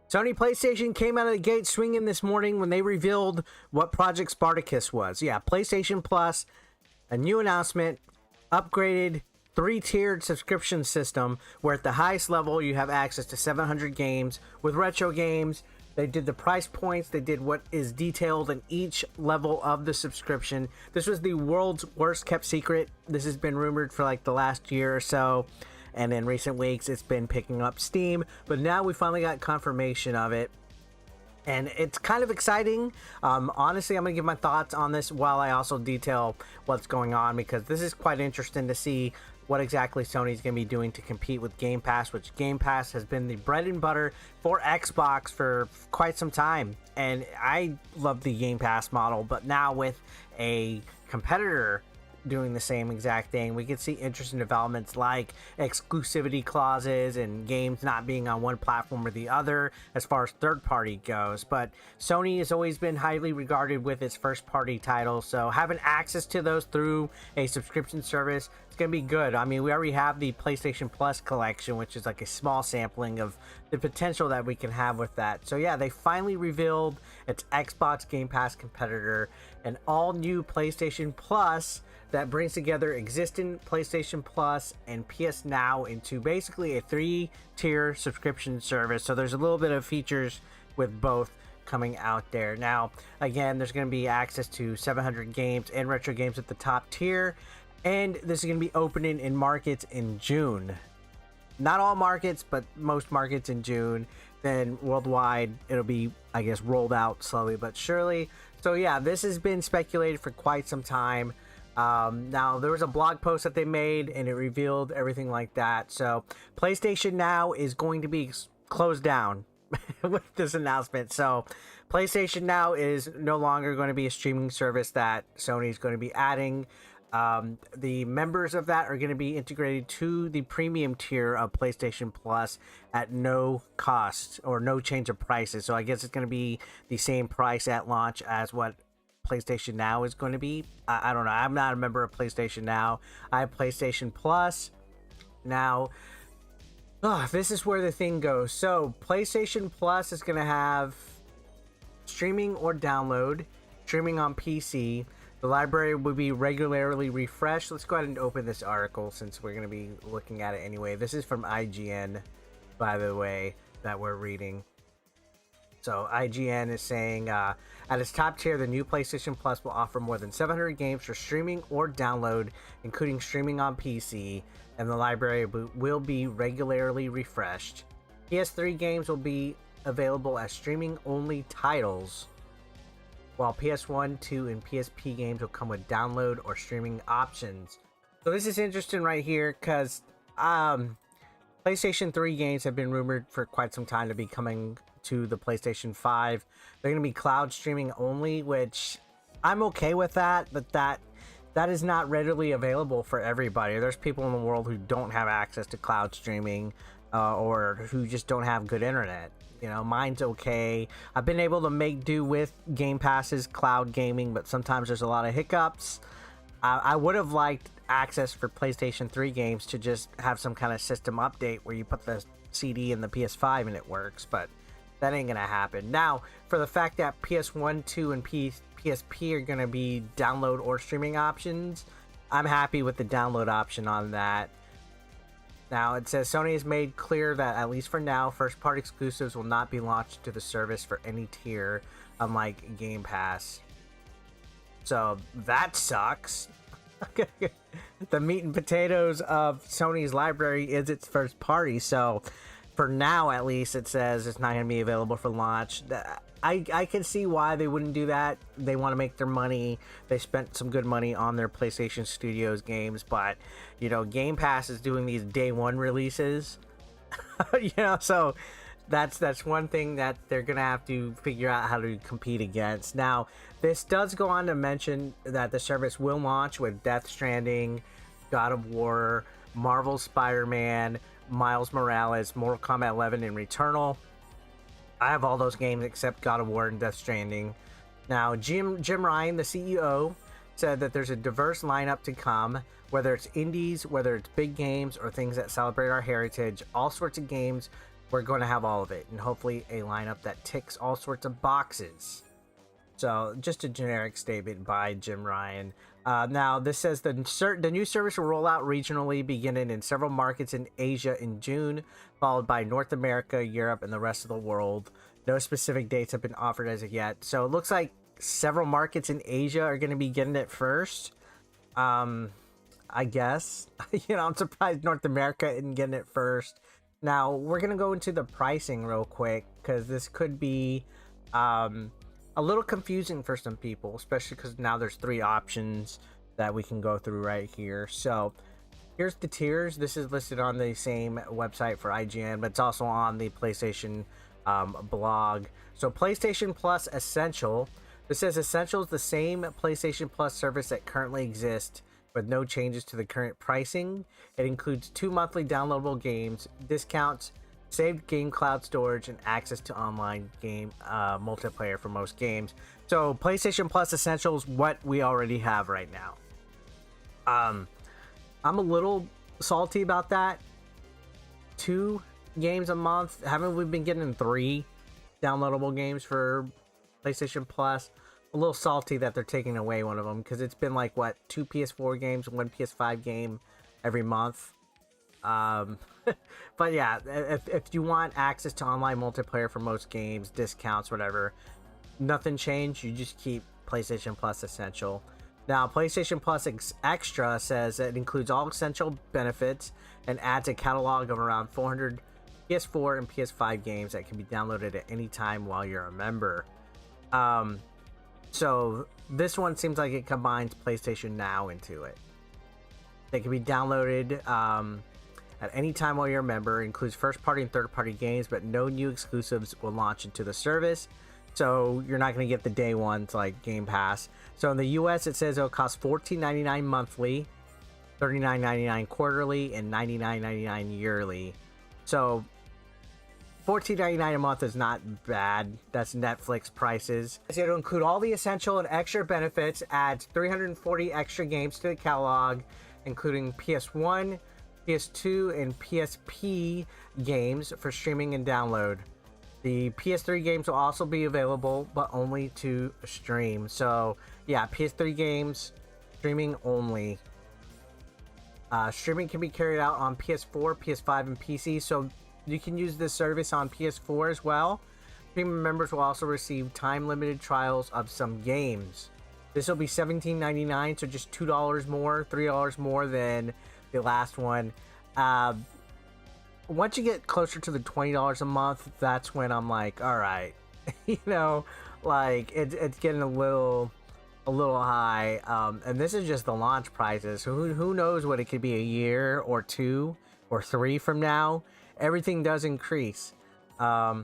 Sony PlayStation came out of the gate swinging this morning when they revealed what Project Spartacus was. Yeah, PlayStation Plus, a new announcement, upgraded 3-tiered subscription system where at the highest level you have access to 700 games with retro games. They did the price points. They did what is detailed in each level of the subscription. This was the world's worst kept secret. This has been rumored for like the last year or so. And in recent weeks, it's been picking up steam. But now we finally got confirmation of it. And it's kind of exciting. Honestly, I'm going to give my thoughts on this while I also detail what's going on, because this is quite interesting to see what exactly Sony's going to be doing to compete with Game Pass, which Game Pass has been the bread and butter for Xbox for quite some time. And I love the Game Pass model, but now with a competitor doing the same exact thing, we can see interesting developments like exclusivity clauses and games not being on one platform or the other as far as third party goes. But Sony has always been highly regarded with its first party titles, so having access to those through a subscription service, it's gonna be good. I mean, we already have the PlayStation Plus collection, which is like a small sampling of the potential that we can have with that. So yeah, they finally revealed its Xbox Game Pass competitor, an all new PlayStation Plus that brings together existing PlayStation Plus and PS Now into basically a 3-tier subscription service. So there's a little bit of features with both coming out there. Now, again, there's going to be access to 700 games and retro games at the top tier. And this is going to be opening in markets in June. Not all markets, but most markets in June. Then worldwide, it'll be, I guess, rolled out slowly but surely. So yeah, this has been speculated for quite some time. Now, there was a blog post that they made and it revealed everything like that. So PlayStation Now is going to be closed down with this announcement. So PlayStation Now is no longer going to be a streaming service that Sony is going to be adding. The members of that are going to be integrated to the premium tier of PlayStation Plus at no cost or no change of prices. So I guess it's going to be the same price at launch as what PlayStation Now is going to be. I don't know. I'm not a member of PlayStation Now. I have PlayStation Plus. Now, this is where the thing goes. So PlayStation Plus is going to have streaming or download, streaming on PC. The library will be regularly refreshed. Let's go ahead and open this article since we're going to be looking at it anyway. This is from IGN, by the way, that we're reading. So IGN is saying, at its top tier, the new PlayStation Plus will offer more than 700 games for streaming or download, including streaming on PC, and the library will be regularly refreshed. PS3 games will be available as streaming-only titles, while PS1, 2, and PSP games will come with download or streaming options. So this is interesting right here because PlayStation 3 games have been rumored for quite some time to be coming to the PlayStation 5. They're going to be cloud streaming only, which I'm okay with that, but that is not readily available for everybody. There's people in the world who don't have access to cloud streaming or who just don't have good internet. You know, mine's okay. I've been able to make do with Game Pass's cloud gaming, but sometimes there's a lot of hiccups. I would have liked access for PlayStation 3 games to just have some kind of system update where you put the CD in the PS5 and it works, but that ain't gonna happen. Now, for the fact that PS1, 2, and PSP are gonna be download or streaming options, I'm happy with the download option on that. Now, it says Sony has made clear that, at least for now, first-party exclusives will not be launched to the service for any tier, unlike Game Pass. So, that sucks. The meat and potatoes of Sony's library is its first party, so for now, at least, it says it's not going to be available for launch. I can see why they wouldn't do that. They want to make their money. They spent some good money on their PlayStation Studios games, but, you know, Game Pass is doing these day one releases. You know, so that's one thing that they're going to have to figure out how to compete against. Now, this does go on to mention that the service will launch with Death Stranding, God of War, Marvel Spider-Man, Miles Morales, Mortal Kombat 11, and Returnal. I have all those games except God of War and Death Stranding. Now, Jim Ryan, the CEO, said that there's a diverse lineup to come, whether it's indies, whether it's big games, or things that celebrate our heritage. All sorts of games we're going to have all of it, and hopefully a lineup that ticks all sorts of boxes. So just a generic statement by Jim Ryan. Now this says the new service will roll out regionally, beginning in several markets in Asia in June, followed by North America, Europe, and the rest of the world. No specific dates have been offered as of yet. So it looks like several markets in Asia are going to be getting it first. I guess. I'm surprised North America isn't getting it first. Now we're going to go into the pricing real quick, because this could be a little confusing for some people, especially because now there's 3 options that we can go through right here. So here's the tiers. This is listed on the same website for IGN, but it's also on the PlayStation blog. So PlayStation Plus Essential. This says Essential is the same PlayStation Plus service that currently exists, with no changes to the current pricing. It includes 2 monthly downloadable games, discounts, saved game cloud storage, and access to online game multiplayer for most games. So PlayStation Plus Essential is what we already have right now. I'm a little salty about that. 2 games a month. Haven't we been getting 3 downloadable games for PlayStation Plus? A little salty that they're taking away one of them, because it's been like, what, 2 PS4 games, 1 PS5 game every month. But yeah, if you want access to online multiplayer for most games, discounts, whatever, nothing changed. You just keep PlayStation Plus Essential. Now, PlayStation Plus Extra says it includes all essential benefits and adds a catalog of around 400 PS4 and PS5 games that can be downloaded at any time while you're a member. So this one seems like it combines PlayStation Now into it. They can be downloaded at any time while you're a member. It includes first-party and third-party games, but no new exclusives will launch into the service. So you're not going to get the day ones like Game Pass. So in the US, it says it'll cost $14.99 monthly, $39.99 quarterly, and $99.99 yearly. So $14.99 a month is not bad. That's Netflix prices. So it'll include all the essential and extra benefits, adds 340 extra games to the catalog, including PS1, PS2, and PSP games for streaming and download. The PS3 games will also be available, but only to stream. So yeah, PS3 games, streaming only. Streaming can be carried out on PS4, PS5, and PC, so you can use this service on PS4 as well. Premium members will also receive time-limited trials of some games. This will be $17.99, so just $2 more, $3 more than the last one. Once you get closer to the $20 a month, that's when I'm like, all right, like it's getting a little high. And this is just the launch prices. So who knows what it could be a year or 2 or 3 from now. Everything does increase. Now,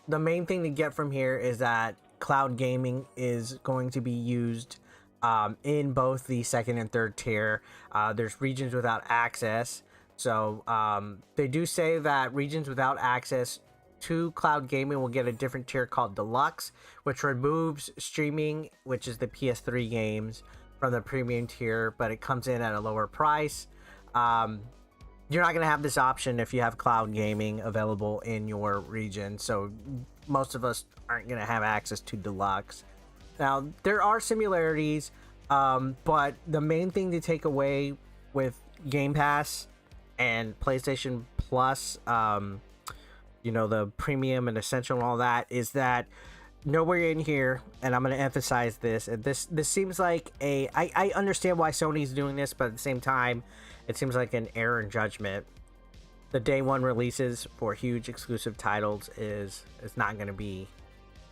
the main thing to get from here is that cloud gaming is going to be used in both the second and third tier. There's regions without access. So they do say that regions without access to cloud gaming will get a different tier called Deluxe, which removes streaming, which is the PS3 games, from the premium tier, but it comes in at a lower price. You're not going to have this option if you have cloud gaming available in your region, so most of us aren't going to have access to Deluxe. Now, there are similarities, but the main thing to take away with Game Pass and PlayStation Plus, the premium and essential and all that, is that nowhere in here, and I'm going to emphasize this, this seems like I understand why Sony's doing this, but at the same time, it seems like an error in judgment. The day one releases for huge exclusive titles is not going to be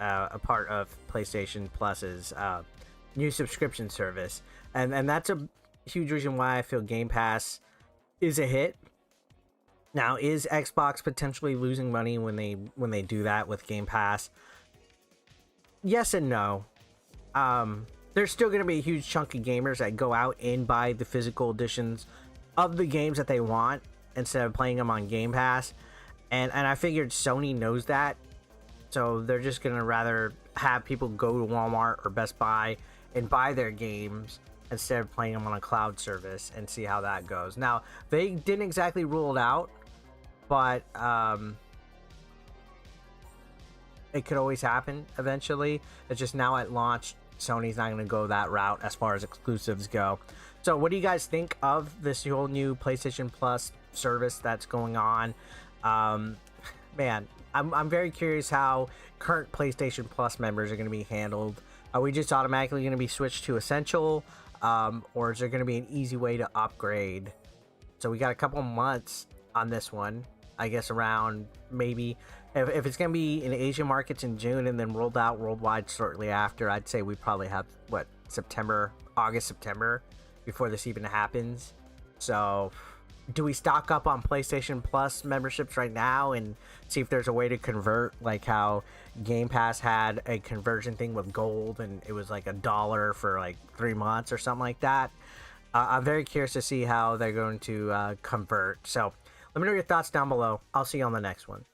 a part of PlayStation Plus's new subscription service, and that's a huge reason why I feel Game Pass is a hit. Now, is Xbox potentially losing money when they do that with Game Pass? Yes and no. There's still going to be a huge chunk of gamers that go out and buy the physical editions of the games that they want instead of playing them on Game Pass, and I figured Sony knows that, so they're just going to rather have people go to Walmart or Best Buy and buy their games instead of playing them on a cloud service and see how that goes. Now, they didn't exactly rule it out, but it could always happen eventually. It's just now at launch, Sony's not going to go that route as far as exclusives go. So what do you guys think of this whole new PlayStation Plus service that's going on? Man, I'm very curious how current PlayStation Plus members are going to be handled. Are we just automatically going to be switched to Essential? Or is there going to be an easy way to upgrade? So we got a couple months on this one. I guess around maybe, if it's going to be in Asian markets in June and then rolled out worldwide shortly after, I'd say we probably have, what, August, September before this even happens. So do we stock up on PlayStation Plus memberships right now and see if there's a way to convert, like how Game Pass had a conversion thing with gold and it was like $1 for like 3 months or something like that? I'm very curious to see how they're going to convert. So let me know your thoughts down below. I'll see you on the next one.